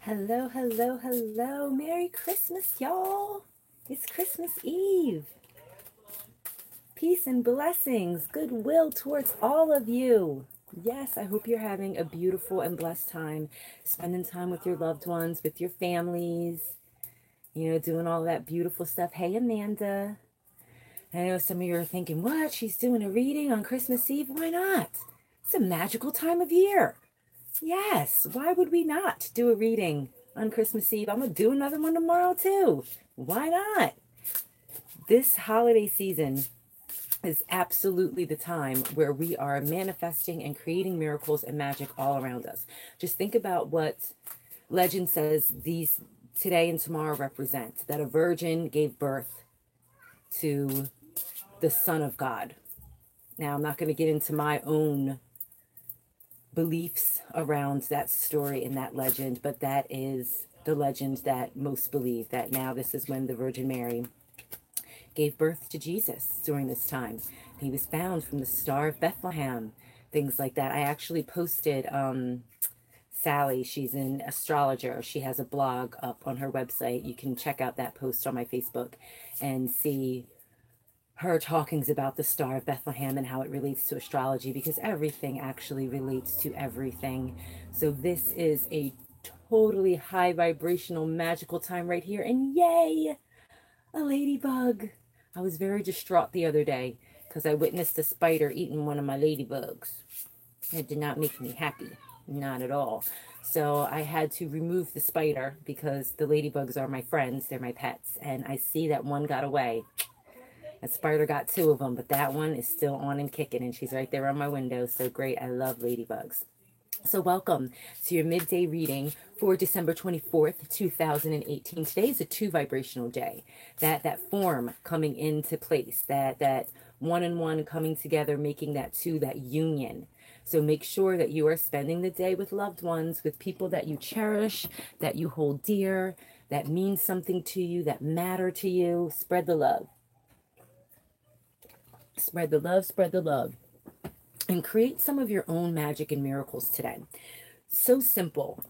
Hello, hello, hello. Merry Christmas, y'all. It's Christmas Eve. Peace and blessings, goodwill towards all of you. Yes, I hope you're having a beautiful and blessed time, spending time with your loved ones, with your families, doing all that beautiful stuff. Hey, Amanda. I know some of you are thinking, what? She's doing a reading on Christmas Eve? Why not? It's a magical time of year. Yes, why would we not do a reading on Christmas Eve? I'm going to do another one tomorrow too. Why not? This holiday season is absolutely the time where we are manifesting and creating miracles and magic all around us. Just think about what legend says these today and tomorrow represent. That a virgin gave birth to the Son of God. Now, I'm not going to get into my own beliefs around that story and that legend, but that is the legend that most believe, that now this is when the Virgin Mary gave birth to Jesus during this time. He was found from the Star of Bethlehem, things like that. I actually posted Sally, she's an astrologer. She has a blog up on her website. You can check out that post on my Facebook and see her talkings about the Star of Bethlehem and how it relates to astrology, because everything actually relates to everything. So this is a totally high vibrational magical time right here. And yay, a ladybug. I was very distraught the other day because I witnessed a spider eating one of my ladybugs. It did not make me happy, not at all. So I had to remove the spider because the ladybugs are my friends, they're my pets, and I see that one got away. That spider got two of them, but that one is still on and kicking, and she's right there on my window. So great. I love ladybugs. So welcome to your midday reading for December 24th, 2018. Today is a 2 vibrational day. That form coming into place, that one and one coming together, making that 2, that union. So make sure that you are spending the day with loved ones, with people that you cherish, that you hold dear, that mean something to you, that matter to you. Spread the love. Spread the love, spread the love. And create some of your own magic and miracles today. So simple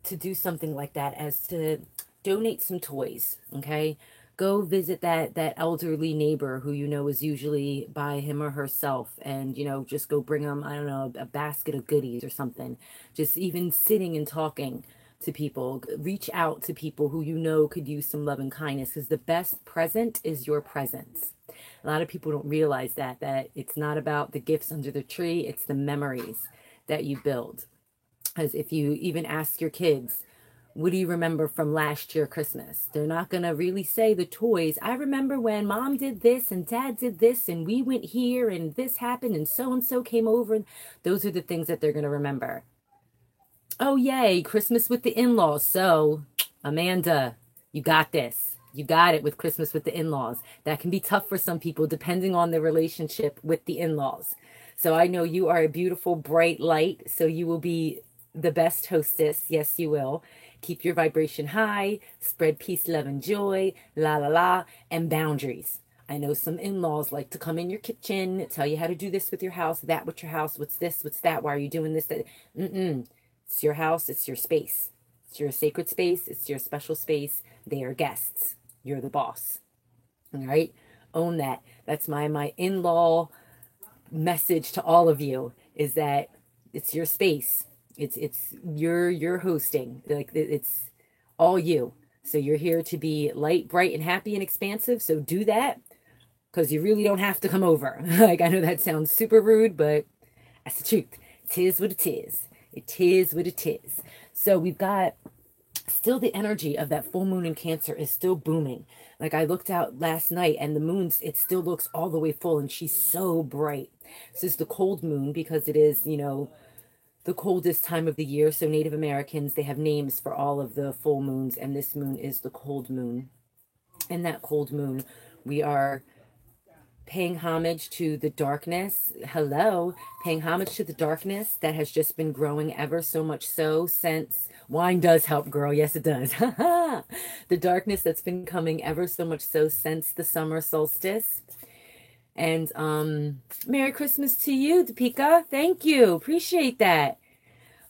to do something like that as to donate some toys, okay? Go visit that elderly neighbor who you know is usually by him or herself, and just go bring them, I don't know, a basket of goodies or something. Just even sitting and talking to people. Reach out to people who you know could use some love and kindness, because the best present is your presence. A lot of people don't realize that it's not about the gifts under the tree, it's the memories that you build. As if you even ask your kids, what do you remember from last year Christmas? They're not going to really say the toys. I remember when mom did this and dad did this and we went here and this happened and so came over. Those are the things that they're going to remember. Oh, yay, Christmas with the in-laws. So, Amanda, you got this. You got it with Christmas with the in-laws. That can be tough for some people depending on their relationship with the in-laws. So I know you are a beautiful, bright light. So you will be the best hostess. Yes, you will. Keep your vibration high. Spread peace, love, and joy. La, la, la. And boundaries. I know some in-laws like to come in your kitchen, tell you how to do this with your house, that with your house, what's this, what's that, why are you doing this, that. It's your house. It's your space. It's your sacred space. It's your special space. They are guests. You're the boss. All right. Own that. That's my in-law message to all of you, is that it's your space. It's your hosting. Like, it's all you. So you're here to be light, bright, and happy and expansive. So do that, because you really don't have to come over. Like, I know that sounds super rude, but that's the truth. Tis what it is. It is what it is. So we've got still the energy of that full moon in Cancer is still booming. Like, I looked out last night and the moon's, it still looks all the way full, and she's so bright. This is the cold moon because it is, the coldest time of the year. So Native Americans, they have names for all of the full moons, and this moon is the cold moon. And that cold moon, we are paying homage to the darkness. Hello, paying homage to the darkness that has just been growing ever so much so since wine does help, girl. Yes, it does. The darkness that's been coming ever so much so since the summer solstice. And Merry Christmas to you, Deepika. Thank you. Appreciate that.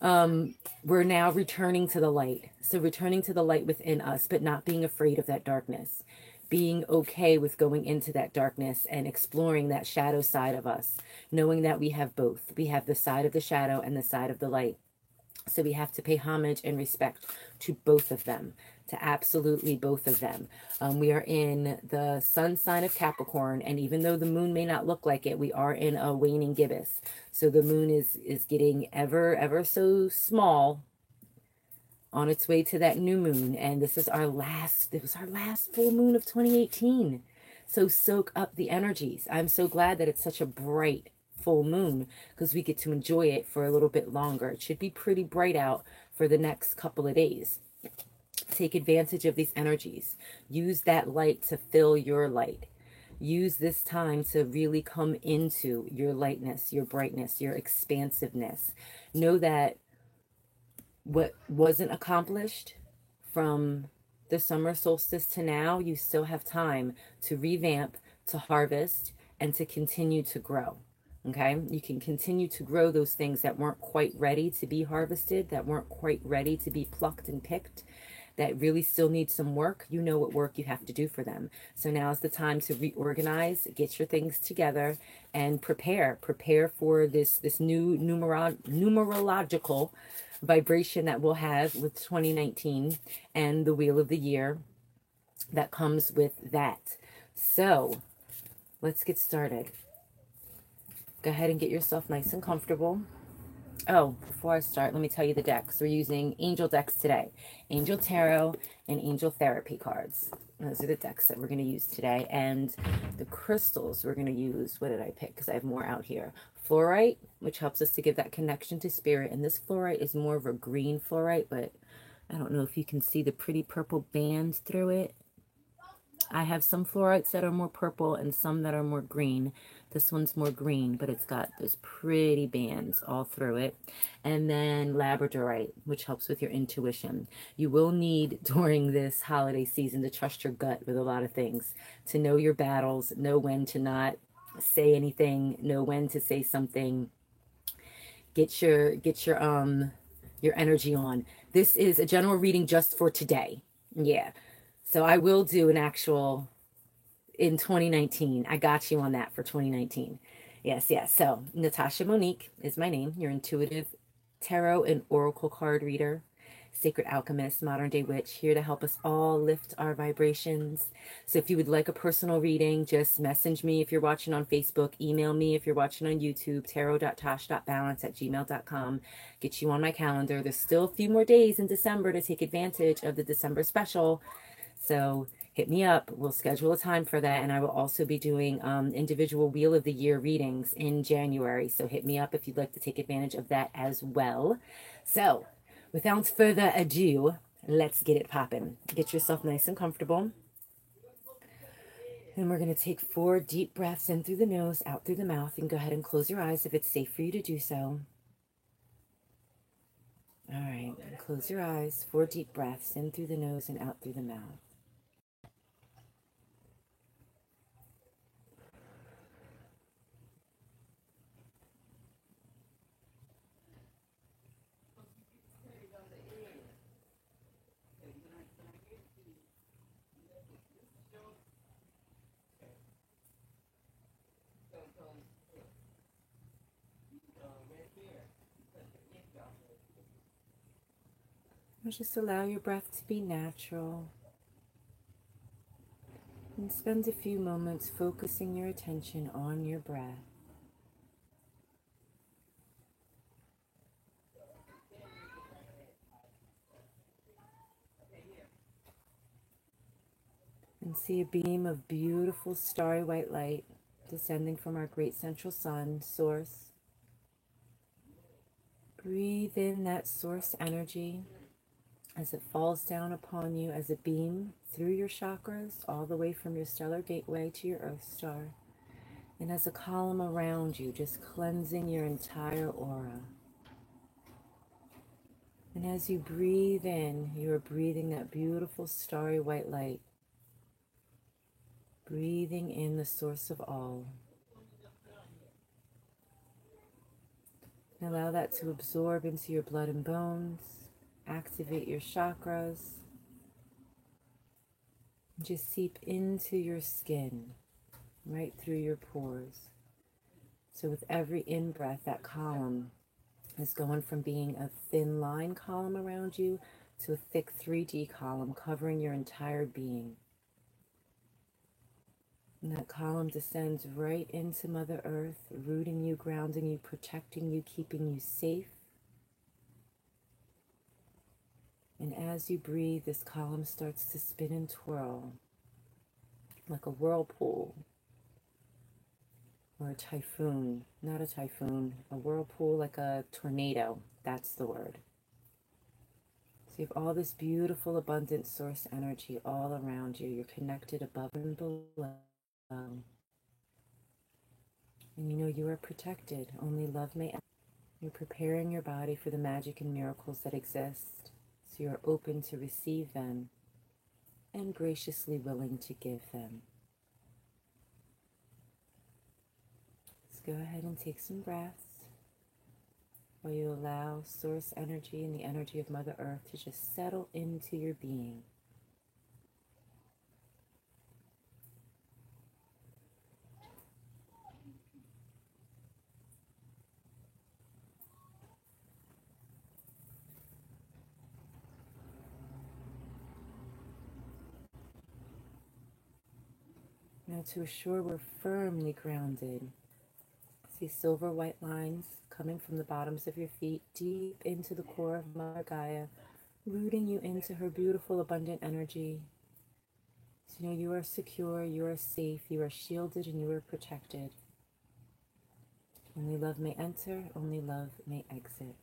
We're now returning to the light. So returning to the light within us, but not being afraid of that darkness. Being okay with going into that darkness and exploring that shadow side of us. Knowing that we have both. We have the side of the shadow and the side of the light. So we have to pay homage and respect to both of them, to absolutely both of them. We are in the sun sign of Capricorn, and even though the moon may not look like it, we are in a waning gibbous. So the moon is getting ever so small on its way to that new moon, and this is our last, it was our last full moon of 2018. So soak up the energies. I'm so glad that it's such a bright full moon because we get to enjoy it for a little bit longer. It should be pretty bright out for the next couple of days. Take advantage of these energies. Use that light to fill your light. Use this time to really come into your lightness, your brightness, your expansiveness. Know that what wasn't accomplished from the summer solstice to now, you still have time to revamp, to harvest, and to continue to grow. Okay, you can continue to grow those things that weren't quite ready to be harvested, that weren't quite ready to be plucked and picked, that really still need some work. You know what work you have to do for them. So now is the time to reorganize, get your things together, and prepare for this new numerological vibration that we'll have with 2019 and the wheel of the year that comes with that. So let's get started. Go ahead and get yourself nice and comfortable. Oh, before I start, let me tell you the decks. We're using Angel decks today. Angel Tarot and Angel Therapy cards. Those are the decks that we're going to use today. And the crystals we're going to use, what did I pick? Because I have more out here. Fluorite, which helps us to give that connection to spirit. And this fluorite is more of a green fluorite, but I don't know if you can see the pretty purple bands through it. I have some fluorites that are more purple and some that are more green. This one's more green, but it's got those pretty bands all through it. And then labradorite, which helps with your intuition. You will need during this holiday season to trust your gut with a lot of things, to know your battles, know when to not say anything, know when to say something. Get your energy on. This is a general reading just for today. Yeah. So I will do an actual in 2019. I got you on that for 2019. Yes. So Natasha Monique is my name. Your intuitive tarot and oracle card reader, sacred alchemist, modern day witch, here to help us all lift our vibrations. So if you would like a personal reading, just message me if you're watching on Facebook, email me if you're watching on YouTube, tarot.tosh.balance@gmail.com. Get you on my calendar. There's still a few more days in December to take advantage of the December special. So hit me up. We'll schedule a time for that. And I will also be doing individual Wheel of the Year readings in January. So hit me up if you'd like to take advantage of that as well. So without further ado, let's get it popping. Get yourself nice and comfortable. And we're going to take 4 deep breaths in through the nose, out through the mouth. And go ahead and close your eyes if it's safe for you to do so. All right. Close your eyes. 4 deep breaths in through the nose and out through the mouth. Just allow your breath to be natural. And spend a few moments focusing your attention on your breath. And see a beam of beautiful starry white light descending from our great central sun source. Breathe in that source energy as it falls down upon you as a beam through your chakras, all the way from your stellar gateway to your earth star, and as a column around you, just cleansing your entire aura. And as you breathe in, you are breathing that beautiful starry white light, breathing in the source of all. Allow that to absorb into your blood and bones, activate your chakras, and just seep into your skin, right through your pores. So with every in-breath, that column is going from being a thin line column around you to a thick 3D column covering your entire being. And that column descends right into Mother Earth, rooting you, grounding you, protecting you, keeping you safe. And as you breathe, this column starts to spin and twirl like a whirlpool or a typhoon. Not a typhoon, a whirlpool, like a tornado. That's the word. So you have all this beautiful, abundant source energy all around you. You're connected above and below. And you know you are protected. Only love may enter. You're preparing your body for the magic and miracles that exist. So you're open to receive them and graciously willing to give them. Let's go ahead and take some breaths while you allow source energy and the energy of Mother Earth to just settle into your being. Now to assure we're firmly grounded, see silver white lines coming from the bottoms of your feet deep into the core of Mother Gaia, rooting you into her beautiful, abundant energy. So you know you are secure, you are safe, you are shielded, and you are protected. Only love may enter, only love may exit.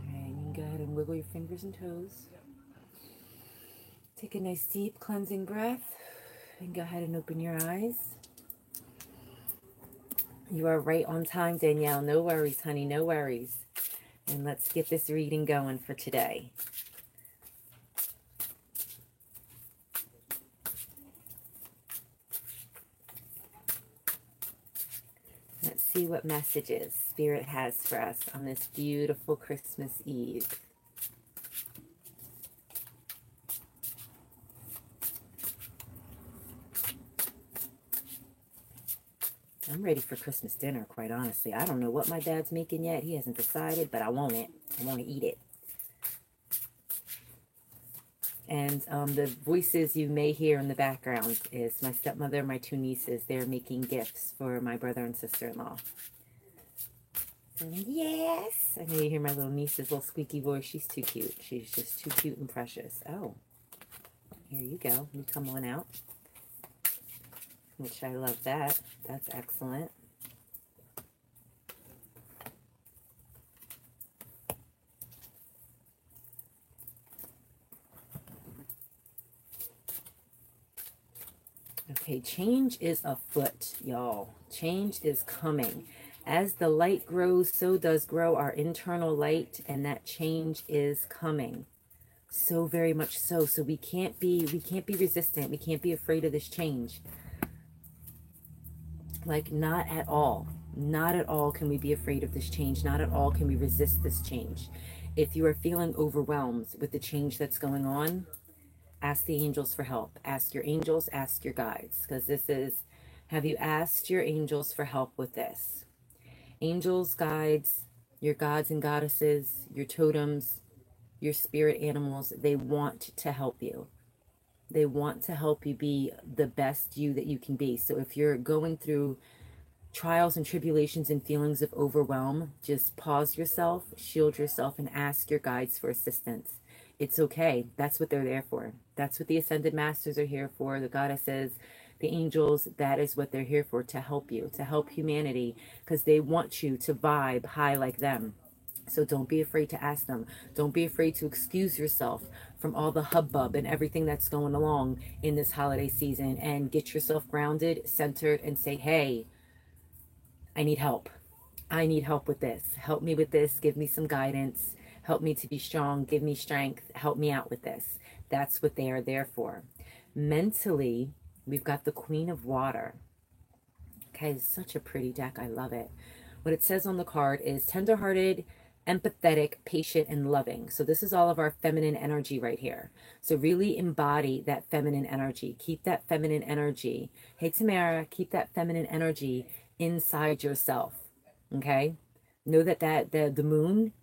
Alright, you can go ahead and wiggle your fingers and toes. Take a nice deep cleansing breath and go ahead and open your eyes. You are right on time, Danielle. No worries, honey, no worries. And let's get this reading going for today. Let's see what messages Spirit has for us on this beautiful Christmas Eve. I'm ready for Christmas dinner, quite honestly. I don't know what my dad's making yet. He hasn't decided, but I want it. I want to eat it. And the voices you may hear in the background is my stepmother and my two nieces. They're making gifts for my brother and sister-in-law. So, yes! I know you hear my little niece's little squeaky voice. She's too cute. She's just too cute and precious. Oh, here you go. You come on out. Which I love that. That's excellent. Okay, change is afoot, y'all. Change is coming. As the light grows, so does grow our internal light, and that change is coming. So very much so. So we can't be resistant. We can't be afraid of this change. Like, not at all. Not at all can we be afraid of this change. Not at all can we resist this change. If you are feeling overwhelmed with the change that's going on, ask the angels for help. Ask your angels, ask your guides. Because this is, have you asked your angels for help with this? Angels, guides, your gods and goddesses, your totems, your spirit animals, they want to help you. They want to help you be the best you that you can be. So if you're going through trials and tribulations and feelings of overwhelm, just pause yourself, shield yourself, and ask your guides for assistance. It's okay. That's what they're there for. That's what the Ascended Masters are here for. The goddesses, the angels, that is what they're here for, to help you, to help humanity, because they want you to vibe high like them. So don't be afraid to ask them. Don't be afraid to excuse yourself from all the hubbub and everything that's going along in this holiday season, and get yourself grounded, centered, and say, hey, I need help. I need help with this. Help me with this. Give me some guidance. Help me to be strong. Give me strength. Help me out with this. That's what they are there for. Mentally, we've got the Queen of Water. Okay, it's such a pretty deck. I love it. What it says on the card is tenderhearted, empathetic, patient, and loving. So this is all of our feminine energy right here. So really embody that feminine energy. Keep that feminine energy. Hey, Tamara, keep that feminine energy inside yourself. Okay? Know that the moon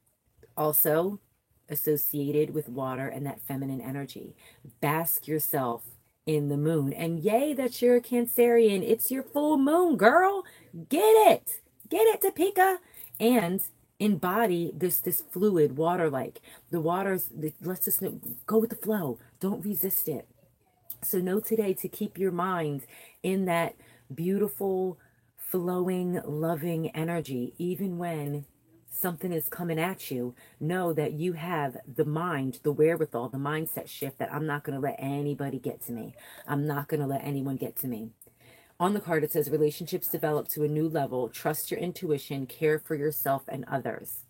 also associated with water and that feminine energy. Bask yourself in the moon. And yay, that you're a Cancerian. It's your full moon, girl. Get it. Get it, Topeka. And embody this fluid, water-like. The water's, let's just go with the flow. Don't resist it. So know today to keep your mind in that beautiful, flowing, loving energy, even when something is coming at you. Know that you have the mind, the wherewithal, the mindset shift that I'm not going to let anybody get to me. I'm not going to let anyone get to me. On the card, it says relationships develop to a new level. Trust your intuition, care for yourself and others.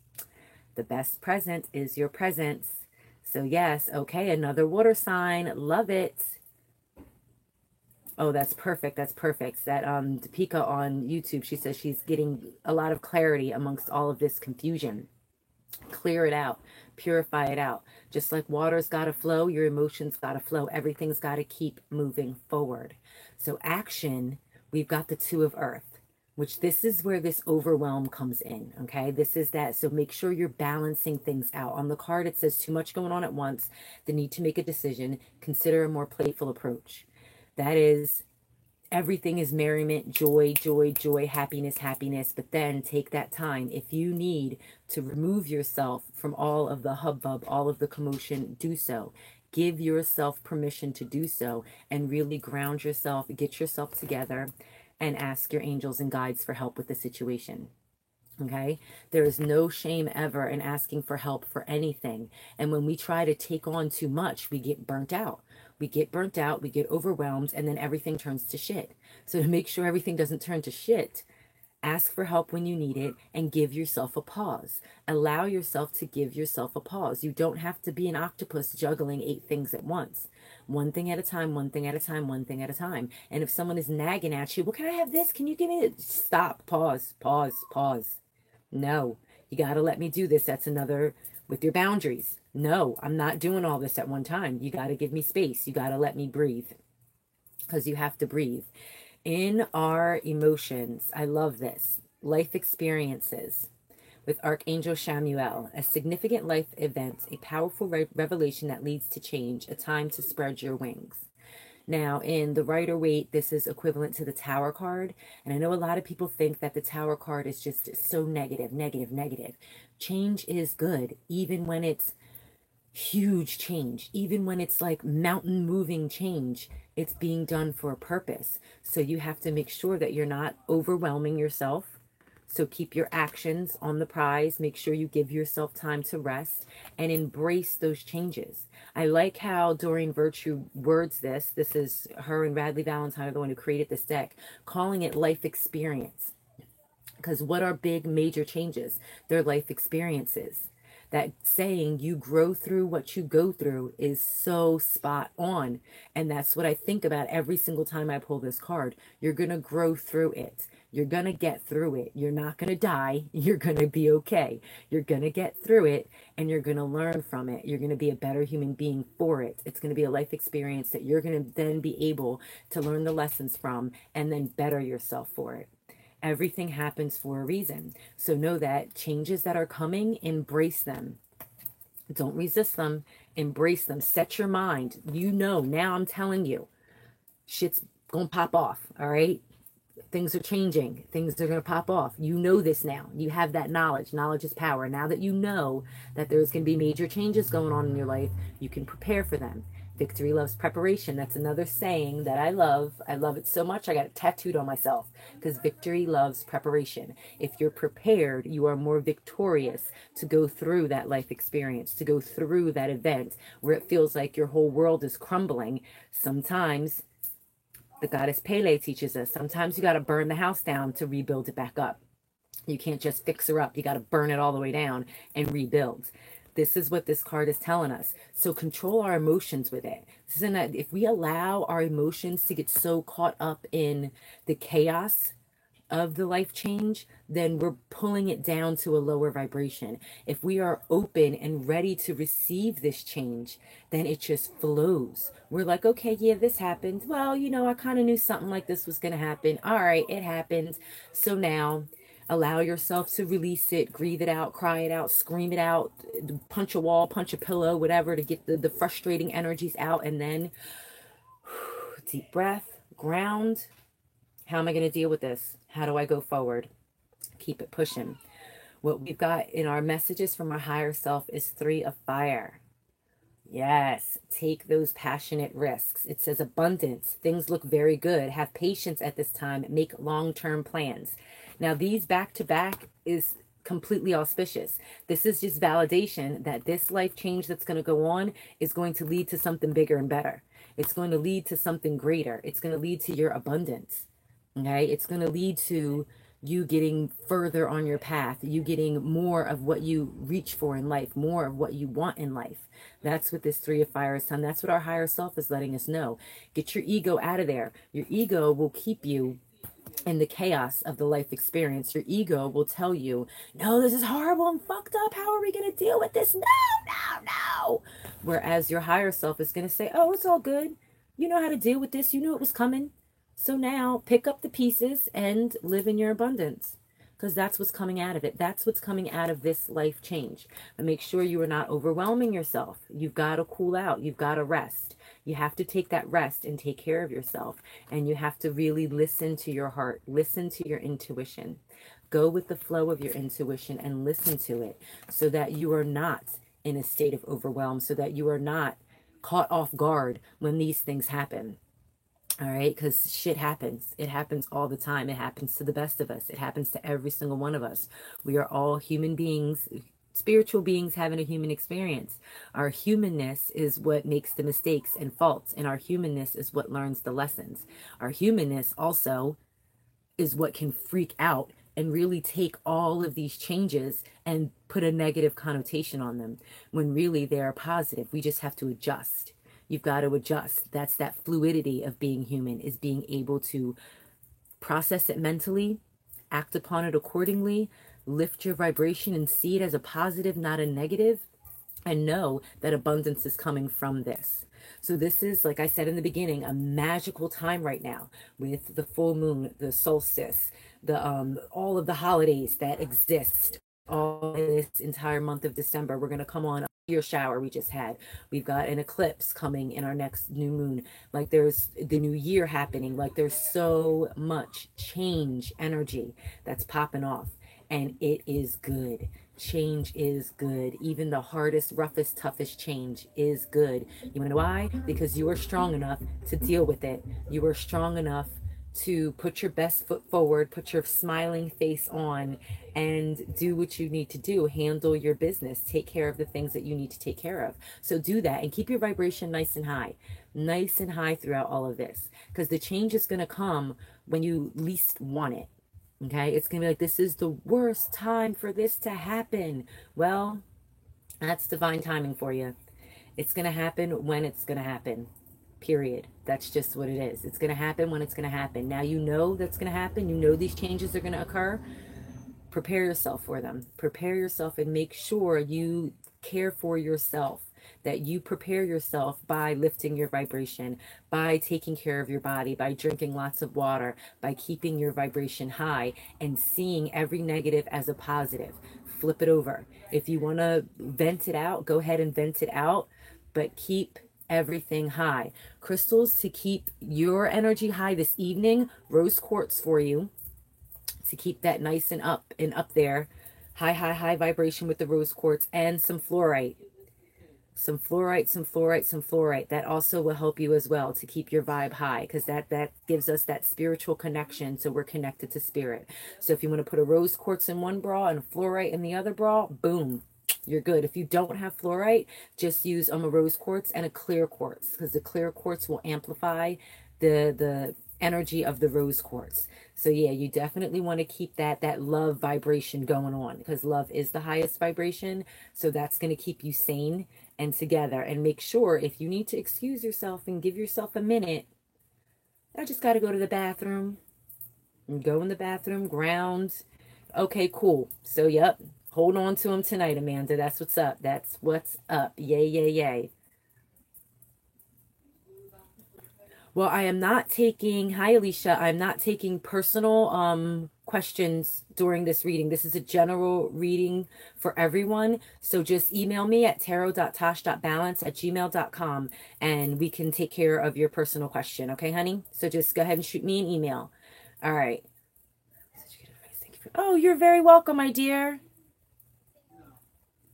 The best present is your presence. So yes, okay, another water sign. Love it. Oh, that's perfect. That's perfect. That Topeka on YouTube, she says she's getting a lot of clarity amongst all of this confusion. Clear it out. Purify it out. Just like water's got to flow, your emotions got to flow. Everything's got to keep moving forward. So action, we've got the Two of Earth, which this is where this overwhelm comes in, okay? This is that. So make sure you're balancing things out. On the card, it says too much going on at once, the need to make a decision, consider a more playful approach. That is, everything is merriment, joy, joy, joy, happiness, happiness. But then take that time. If you need to remove yourself from all of the hubbub, all of the commotion, do so. Give yourself permission to do so and really ground yourself, get yourself together, and ask your angels and guides for help with the situation. Okay, there is no shame ever in asking for help for anything. And when we try to take on too much, we get burnt out. We get burnt out, we get overwhelmed, and then everything turns to shit. So to make sure everything doesn't turn to shit, ask for help when you need it and give yourself a pause. Allow yourself to give yourself a pause. You don't have to be an octopus juggling 8 things at once. One thing at a time, one thing at a time, one thing at a time. And if someone is nagging at you, well, can I have this? Can you give me it? Stop, pause, pause, pause. No, you got to let me do this. That's another with your boundaries. No, I'm not doing all this at one time. You got to give me space. You got to let me breathe, because you have to breathe. In our emotions, I love this. Life experiences with Archangel Chamuel, a significant life event, a powerful revelation that leads to change, a time to spread your wings. Now, in the Rider-Waite, this is equivalent to the Tower card. And I know a lot of people think that the Tower card is just so negative, negative, negative. Change is good, even when it's huge change, even when it's like mountain moving change. It's being done for a purpose. So you have to make sure that you're not overwhelming yourself. So keep your actions on the prize. Make sure you give yourself time to rest and embrace those changes. I like how Doreen Virtue words this. This is her and Radleigh Valentine are the one who created this deck, calling it life experience. Because what are big major changes? They're life experiences. That saying, you grow through what you go through, is so spot on. And that's what I think about every single time I pull this card. You're going to grow through it. You're going to get through it. You're not going to die. You're going to be okay. You're going to get through it, and you're going to learn from it. You're going to be a better human being for it. It's going to be a life experience that you're going to then be able to learn the lessons from and then better yourself for it. Everything happens for a reason. So know that changes that are coming, embrace them. Don't resist them. Embrace them. Set your mind. You know, now I'm telling you, shit's going to pop off, all right? Things are changing. Things are going to pop off. You know this now. You have that knowledge. Knowledge is power. Now that you know that there's going to be major changes going on in your life, you can prepare for them. Victory loves preparation. That's another saying that I love. I love it so much. I got it tattooed on myself, because victory loves preparation. If you're prepared, you are more victorious to go through that life experience, to go through that event where it feels like your whole world is crumbling. Sometimes the goddess Pele teaches us, sometimes you got to burn the house down to rebuild it back up. You can't just fix her up. You got to burn it all the way down and rebuild. This is what this card is telling us. So control our emotions with it. If we allow our emotions to get so caught up in the chaos of the life change, then we're pulling it down to a lower vibration. If we are open and ready to receive this change, then it just flows. We're like, okay, yeah, this happened. Well, I kind of knew something like this was going to happen. All right, it happened. So now allow yourself to release it, breathe it out, cry it out, scream it out, punch a wall, punch a pillow, whatever, to get the frustrating energies out. And then deep breath, ground. How am I going to deal with this? How do I go forward? Keep it pushing. What we've got in our messages from our higher self is 3 of fire. Yes, take those passionate risks. It says abundance. Things look very good. Have patience at this time. Make long-term plans. Now, these back-to-back is completely auspicious. This is just validation that this life change that's going to go on is going to lead to something bigger and better. It's going to lead to something greater. It's going to lead to your abundance. Okay, it's going to lead to you getting further on your path, you getting more of what you reach for in life, more of what you want in life. That's what this 3 of fire is telling. That's what our higher self is letting us know. Get your ego out of there. Your ego will keep you in the chaos of the life experience. Your ego will tell you, no, this is horrible and fucked up. How are we going to deal with this? No. Whereas your higher self is going to say, oh, it's all good. You know how to deal with this. You knew it was coming. So now pick up the pieces and live in your abundance, because that's what's coming out of it. That's what's coming out of this life change. But make sure you are not overwhelming yourself. You've got to cool out. You've got to rest. You have to take that rest and take care of yourself. And you have to really listen to your heart. Listen to your intuition. Go with the flow of your intuition and listen to it, so that you are not in a state of overwhelm, so that you are not caught off guard when these things happen. All right, because shit happens. It happens all the time. It happens to the best of us. It happens to every single one of us. We are all human beings, spiritual beings having a human experience. Our humanness is what makes the mistakes and faults, and our humanness is what learns the lessons. Our humanness also is what can freak out and really take all of these changes and put a negative connotation on them, when really they are positive. We just have to adjust. You've got to adjust. That's that fluidity of being human, is being able to process it mentally, act upon it accordingly, lift your vibration and see it as a positive, not a negative, and know that abundance is coming from this. So this is, like I said in the beginning, a magical time right now, with the full moon, the solstice, the all of the holidays that exist all in this entire month of December. We're going to come on your shower we just had. We've got an eclipse coming in our next new moon. Like, there's the new year happening. Like, there's so much change energy that's popping off, and it is good. Change is good. Even the hardest, roughest, toughest change is good. You wanna know why? Because you are strong enough to deal with it. You are strong enough to put your best foot forward, put your smiling face on, and do what you need to do. Handle your business. Take care of the things that you need to take care of. So do that, and keep your vibration nice and high throughout all of this, because the change is going to come when you least want it. Okay, it's going to be like, this is the worst time for this to happen. Well, that's divine timing for you. It's going to happen when it's going to happen. Period. That's just what it is. It's going to happen when it's going to happen. Now you know that's going to happen. You know these changes are going to occur. Prepare yourself for them. Prepare yourself and make sure you care for yourself. That you prepare yourself by lifting your vibration, by taking care of your body, by drinking lots of water, by keeping your vibration high, and seeing every negative as a positive. Flip it over. If you want to vent it out, go ahead and vent it out, but keep everything high. Crystals to keep your energy high this evening: rose quartz for you, to keep that nice and up there. High vibration with the rose quartz, and some fluorite. Some fluorite. That also will help you as well to keep your vibe high, because that gives us that spiritual connection, so we're connected to spirit. So if you want to put a rose quartz in one bra and a fluorite in the other bra, boom, you're good. If you don't have fluorite, just use a rose quartz and a clear quartz, because the clear quartz will amplify the energy of the rose quartz. So yeah, you definitely want to keep that love vibration going on, because love is the highest vibration. So that's going to keep you sane and together. And make sure, if you need to excuse yourself and give yourself a minute, I just got to go to the bathroom, and go in the bathroom, ground. Okay, cool. So yep, hold on to them tonight, Amanda. That's what's up. That's what's up. Yay, yay, yay. Well, I am not taking, hi Alicia, I'm not taking personal questions during this reading. This is a general reading for everyone. So just email me at tarot.tosh.balance@gmail.com and we can take care of your personal question. Okay, honey? So just go ahead and shoot me an email. All right. Oh, you're very welcome, my dear.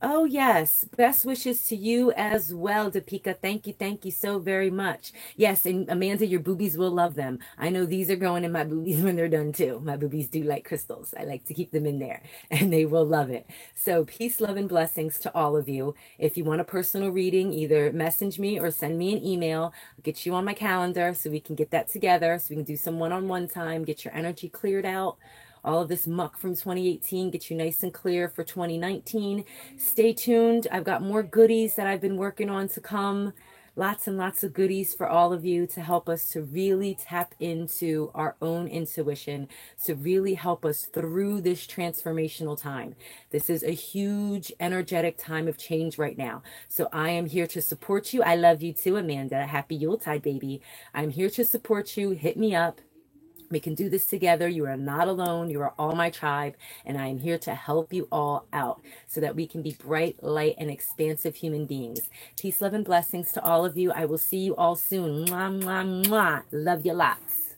Oh, yes. Best wishes to you as well, Deepika. Thank you so very much. Yes, and Amanda, your boobies will love them. I know these are going in my boobies when they're done too. My boobies do like crystals. I like to keep them in there and they will love it. So peace, love, and blessings to all of you. If you want a personal reading, either message me or send me an email. I'll get you on my calendar so we can get that together, so we can do some one-on-one time, get your energy cleared out. All of this muck from 2018, get you nice and clear for 2019. Stay tuned. I've got more goodies that I've been working on to come. Lots and lots of goodies for all of you to help us to really tap into our own intuition, to really help us through this transformational time. This is a huge energetic time of change right now. So I am here to support you. I love you too, Amanda. Happy Yuletide, baby. I'm here to support you. Hit me up. We can do this together. You are not alone. You are all my tribe, and I am here to help you all out so that we can be bright, light, and expansive human beings. Peace, love, and blessings to all of you. I will see you all soon. Mwah, mwah, mwah. Love you lots.